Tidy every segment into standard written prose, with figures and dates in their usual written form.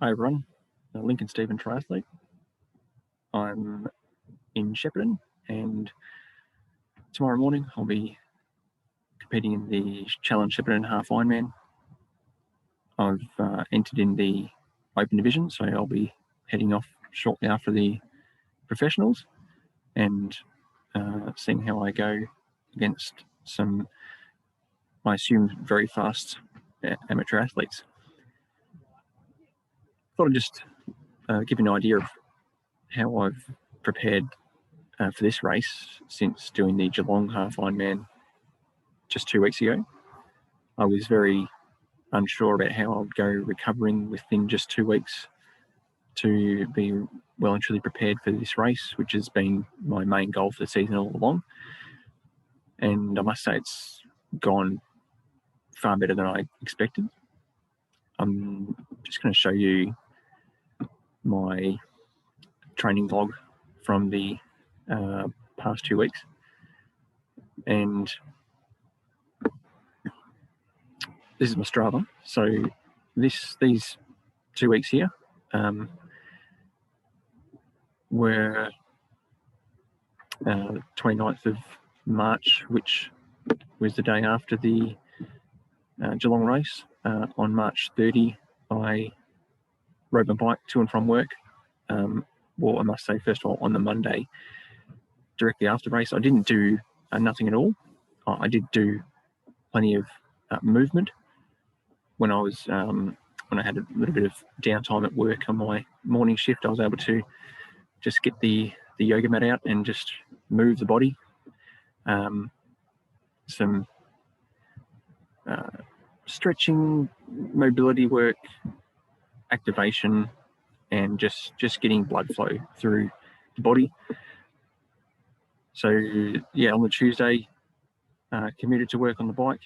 Hi everyone, Lincoln Stephen triathlete. I'm in Shepparton, and tomorrow morning I'll be competing in the Challenge Shepparton Half Ironman. I've entered in the open division, so I'll be heading off shortly after the professionals and seeing how I go against some, I assume, very fast amateur athletes. Thought I'd just give you an idea of how I've prepared for this race since doing the Geelong Half Ironman just 2 weeks ago. I was very unsure about how I would go recovering within just 2 weeks to be well and truly prepared for this race, which has been my main goal for the season all along. And I must say it's gone far better than I expected. I'm just going to show you my training log from the past 2 weeks. And this is my Strava. So these 2 weeks here were 29th of March, which was the day after the Geelong race. On March 30, I rode my bike to and from work. Well, I must say, first of all, on the Monday, directly after the race, I didn't do nothing at all. I did do plenty of movement when I was when I had a little bit of downtime at work on my morning shift. I was able to just get the yoga mat out and just move the body. Some stretching, mobility work, activation, and just getting blood flow through the body. So yeah, on the Tuesday, commuted to work on the bike,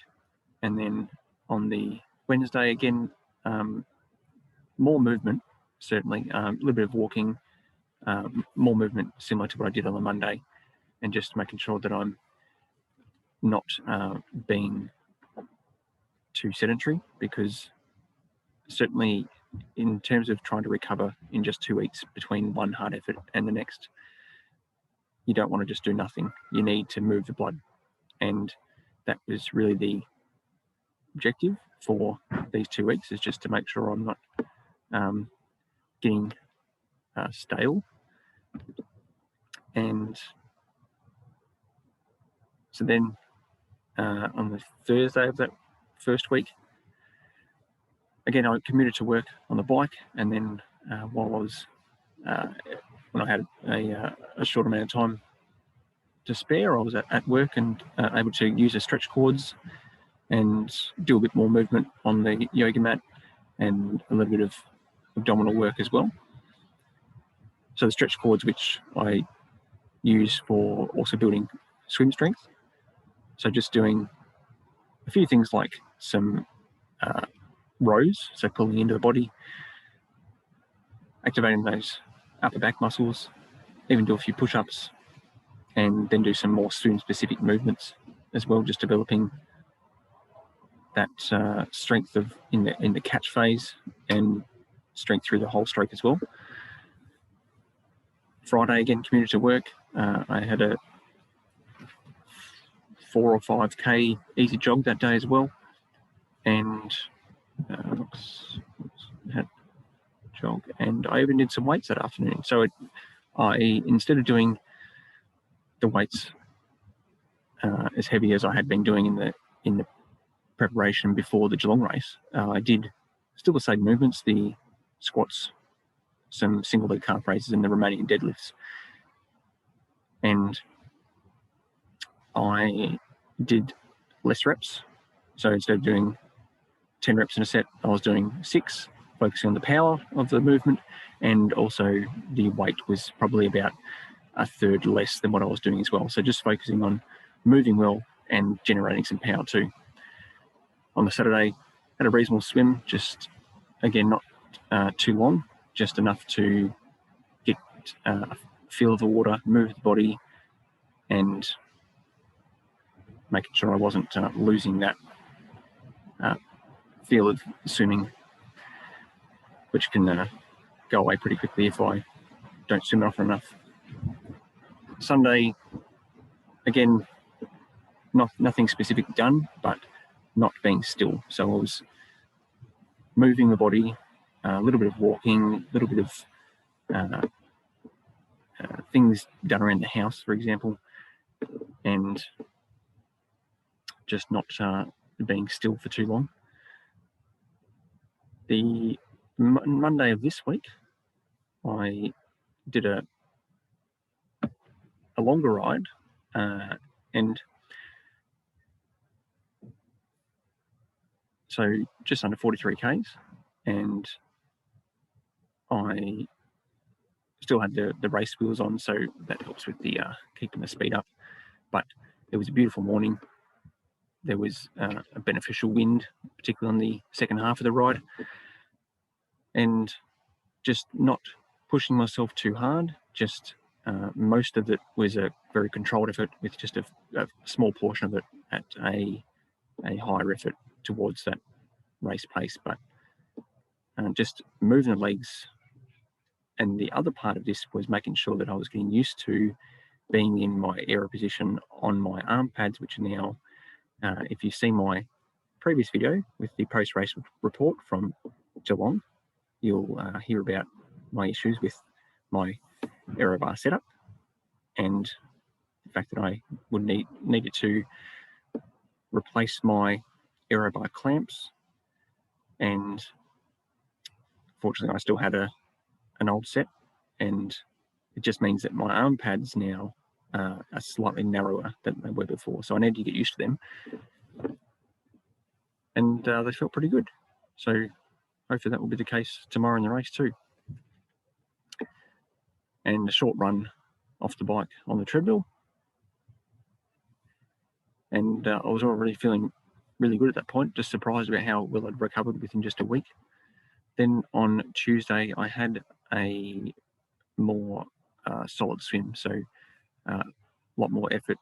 and then on the Wednesday again, more movement, certainly, a little bit of walking, more movement similar to what I did on the Monday, and just making sure that I'm not being too sedentary, because certainly in terms of trying to recover in just 2 weeks between one hard effort and the next, you don't want to just do nothing. You need to move the blood, and that was really the objective for these 2 weeks, is just to make sure I'm not getting stale. And so then on the Thursday of that first week, again, I commuted to work on the bike, and then while I was when I had a short amount of time to spare, I was at work and able to use the stretch cords and do a bit more movement on the yoga mat and a little bit of abdominal work as well. So the stretch cords, which I use for also building swim strength. So just doing a few things like some rows, so pulling into the body, activating those upper back muscles, even do a few push-ups, and then do some more swim-specific movements as well, just developing that strength in the catch phase and strength through the whole stroke as well. Friday, again, commuted to work. I had a 4 or 5K easy jog that day as well, and jog, and I even did some weights that afternoon. So instead of doing the weights as heavy as I had been doing in the preparation before the Geelong race, I did still the same movements: the squats, some single leg calf raises, and the Romanian deadlifts. And I did less reps. So instead of doing 10 reps in a set, I was doing 6, focusing on the power of the movement, and also the weight was probably about a third less than what I was doing as well. So just focusing on moving well and generating some power too. On the Saturday, had a reasonable swim, just again, not too long, just enough to get a feel of the water, move the body, and making sure I wasn't losing that feel of swimming. which can go away pretty quickly if I don't swim often enough. Sunday, again, nothing specific done, but not being still. So I was moving the body, a little bit of walking, a little bit of things done around the house, for example, and just not being still for too long. The Monday of this week, I did a longer ride, and so just under 43 Ks, and I still had the race wheels on, so that helps with the keeping the speed up. But it was a beautiful morning. There was a beneficial wind, particularly on the second half of the ride, and just not pushing myself too hard. Just most of it was a very controlled effort, with just a small portion of it at a higher effort towards that race pace. But just moving the legs. And the other part of this was making sure that I was getting used to being in my aero position on my arm pads, which are now, if you see my previous video with the post-race report from Geelong, you'll hear about my issues with my aero bar setup and the fact that I would needed to replace my aero bar clamps. And fortunately, I still had an old set, and it just means that my arm pads now are slightly narrower than they were before. So I need to get used to them. And they felt pretty good. So hopefully that will be the case tomorrow in the race too. And a short run off the bike on the treadmill. And I was already feeling really good at that point, just surprised about how well I'd recovered within just a week. Then on Tuesday, I had a more solid swim. So a lot more effort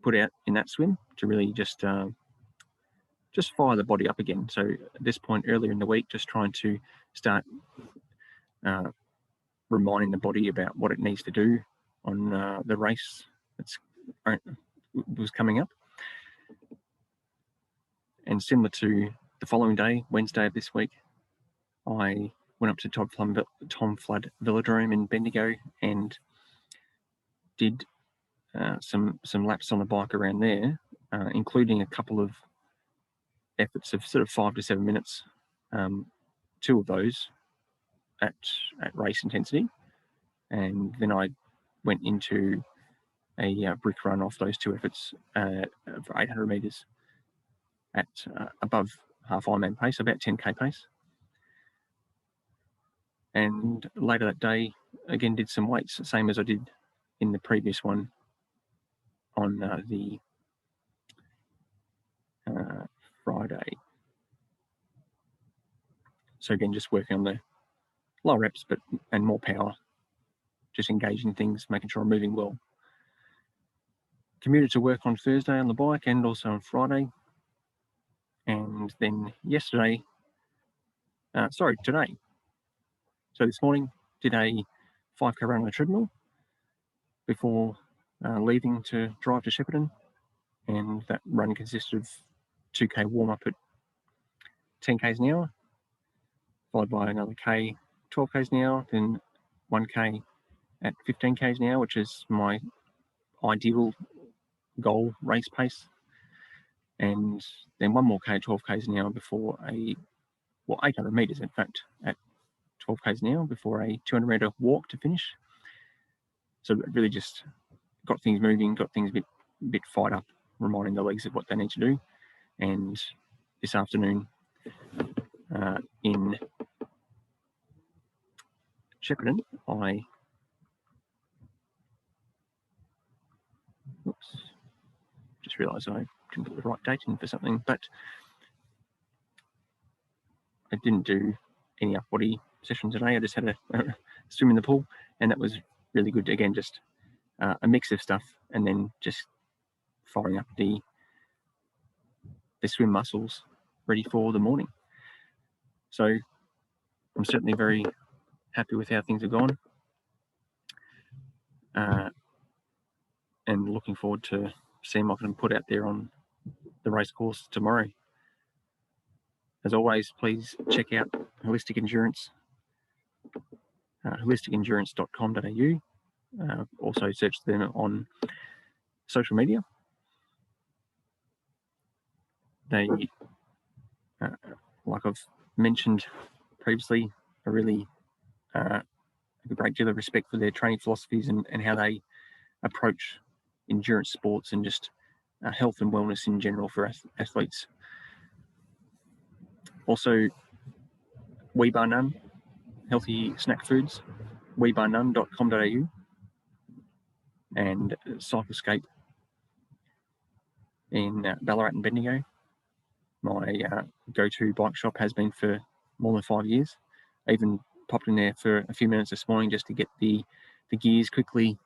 put out in that swim to really just fire the body up again. So at this point earlier in the week, just trying to start reminding the body about what it needs to do on the race that was coming up. And similar to the following day, Wednesday of this week, I went up to Tom Flood Velodrome in Bendigo and did some laps on the bike around there, including a couple of efforts of sort of 5 to 7 minutes, 2 of those at race intensity. And then I went into a brick run off those 2 efforts for 800 metres at above half Ironman pace, about 10k pace. And later that day, again, did some weights, same as I did in the previous one on the Friday. So again, just working on the lower reps, and more power, just engaging things, making sure I'm moving well. Commuted to work on Thursday on the bike and also on Friday. And then today. So this morning, did a 5k run on the treadmill before leaving to drive to Shepparton. And that run consisted of 2k warm-up at 10 k's an hour, followed by another k, 12 k's an hour, then 1k at 15 k's an hour, which is my ideal goal race pace. And then one more k, 12 k's an hour before 800 meters, in fact, at 12 k's an hour before a 200 meter walk to finish. So it really just got things moving, got things a bit fired up, reminding the legs of what they need to do. And this afternoon in Shepparton, I just realised I didn't put the right date in for something, but I didn't do any upper body session today. I just had a swim in the pool, and that was really good. Again, just a mix of stuff, and then just firing up the swim muscles ready for the morning. So I'm certainly very happy with how things have gone, and looking forward to seeing what I can put out there on the race course tomorrow. As always, please check out Holistic Endurance, holisticendurance.com.au. Also search them on social media. They, like I've mentioned previously, are really a great deal of respect for their training philosophies and how they approach endurance sports and just health and wellness in general for athletes. Also, We Bar None, healthy snack foods, webarnone.com.au, and Cyclescape in Ballarat and Bendigo. My go-to bike shop has been for more than 5 years. I even popped in there for a few minutes this morning just to get the gears quickly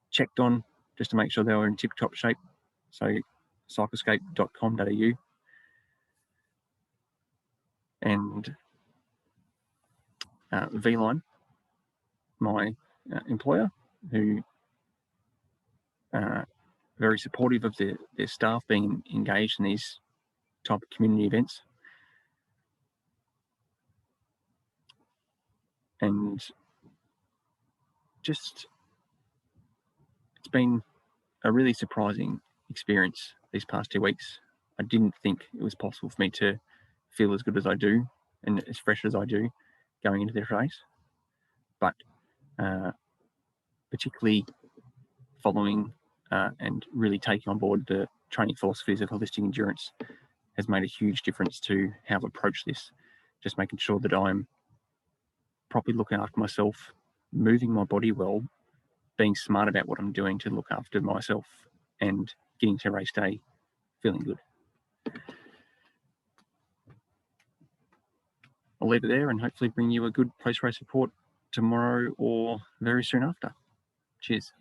checked on, just to make sure they were in tip-top shape. So cyclescape.com.au. And V-Line, my employer, who very supportive of their staff being engaged in these type of community events. And just, it's been a really surprising experience these past 2 weeks. I didn't think it was possible for me to feel as good as I do and as fresh as I do going into this race. But particularly following and really taking on board the training philosophies of holistic endurance has made a huge difference to how I've approached this. Just making sure that I'm properly looking after myself, moving my body well, being smart about what I'm doing to look after myself, and getting to race day feeling good. I'll leave it there and hopefully bring you a good post-race report tomorrow or very soon after. Cheers.